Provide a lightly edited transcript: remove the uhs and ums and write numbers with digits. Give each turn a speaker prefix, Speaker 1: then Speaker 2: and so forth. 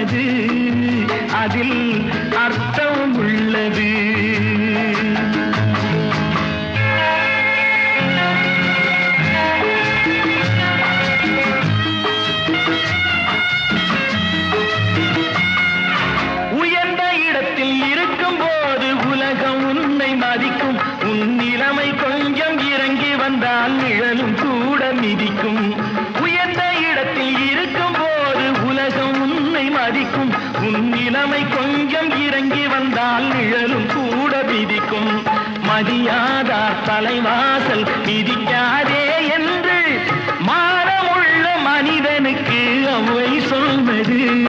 Speaker 1: சொன்னது அதில் அர்த்தம் உள்ளது. உயர்ந்த இடத்தில் இருக்கும் போது உலகம் உன்னை மதிக்கும். உன் நிலைமை கொஞ்சம் இறங்கி வந்தால் நிழலும் கூட மிதிக்கும். உயர்ந்த இடத்தில் இருக்கும் போது உலகம் உன்னை மதிக்கும். உன் நிலைமை கொஞ்சம் இறங்கி வந்தால் நிழலும் கூட மிதிக்கும். மதியாதார் தலைவாசல் மிதிக்காதே என்று மானமுள்ள மனிதனுக்கு அவை சொன்னது.